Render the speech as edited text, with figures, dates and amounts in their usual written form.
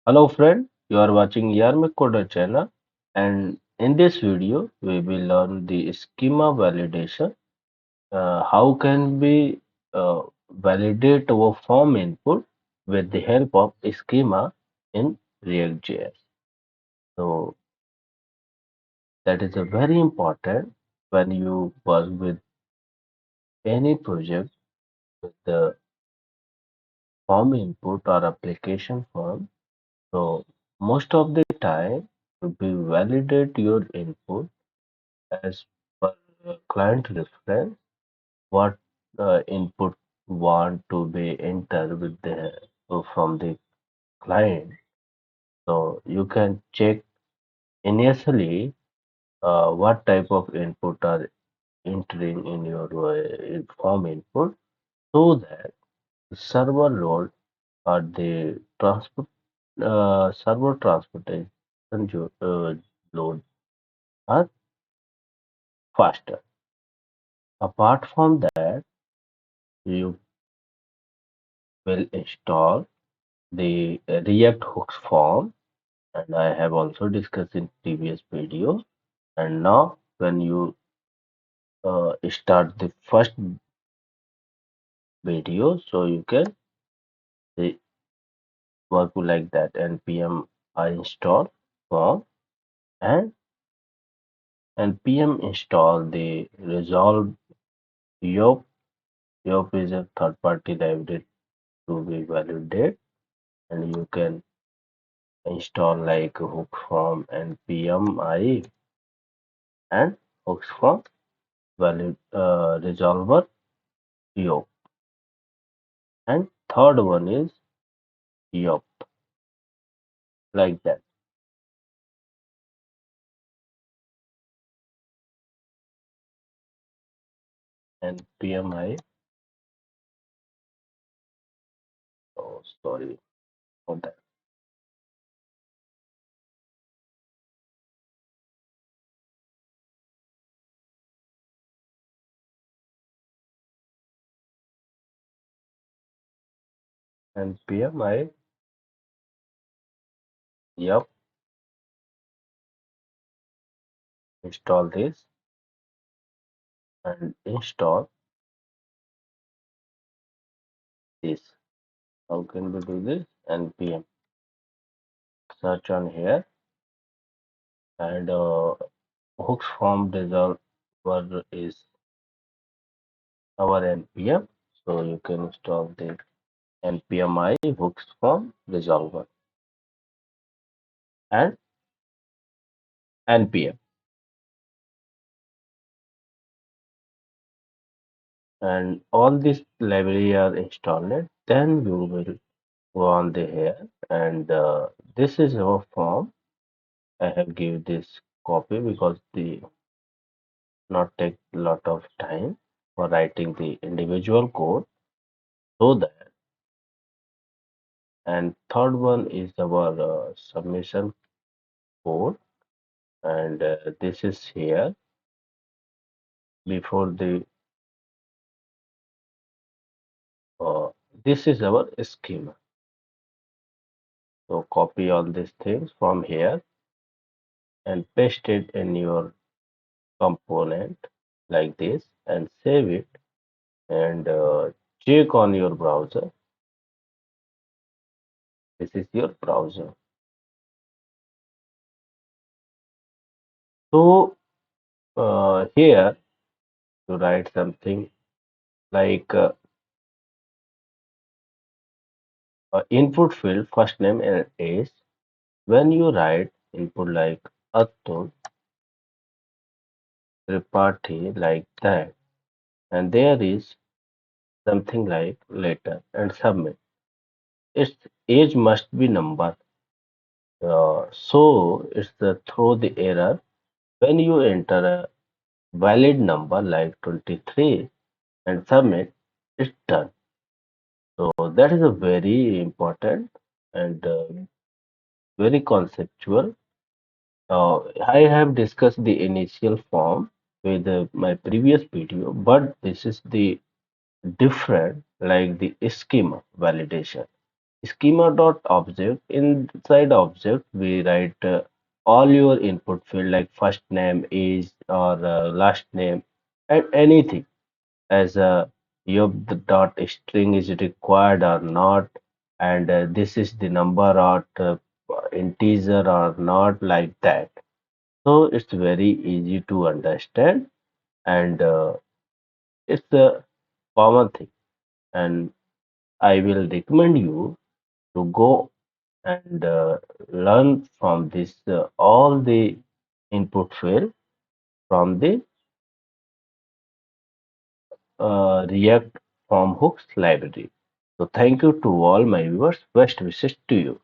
Hello friend, you are watching Yarmik Coder channel, and in this video we will learn the schema validation. How can we validate our form input with the help of schema in React.js. So that is a very important when you work with any project with the form input or application form. So most of the time we validate your input as per client reference, what input want to be entered with the from the client. So you can check initially what type of input are entering in your form input, so that the server load or the transport server transportation load are faster. Apart from that, you will install the React hooks form, and I have also discussed in previous video. And now when you start the first video, so you can see, work like that. npm I install form, and npm install the resolve yop. Yop is a third party library to be validated, and you can install like hook form npm I and hooks form valid resolver yop. And third one is yop, like that. And PMI, oh sorry for that. And PMI, yep, install this and install this. How can we do this? npm search on here, and hooks form resolver is our npm, so you can install the npm I hooks form resolver and npm, and all this library are installed. Then you will go on the here, and this is our form. I have give this copy because the not take lot of time for writing the individual code, so that. And third one is our submission code, and this is here before the uh, this is our schema. So copy all these things from here and paste it in your component like this, and save it, and check on your browser. This is your browser. So here to write something like input field first name and age. When you write input like Atul Tripathi, like that, and there is something like letter and submit, its age must be number. So it's the throw the error when you enter a valid number like 23 and submit, it's done. So that is a very important and very conceptual. I have discussed the initial form with my previous video, but this is the different, like the schema validation. schema.object. Inside object, we write all your input field like first name, age, or last name, and anything as your the dot string is required or not, and this is the number or integer or not, like that. So it's very easy to understand, and it's a common thing. And I will recommend you to go and learn from this all the input field from the React from hooks library. So thank you to all my viewers. Best wishes to you.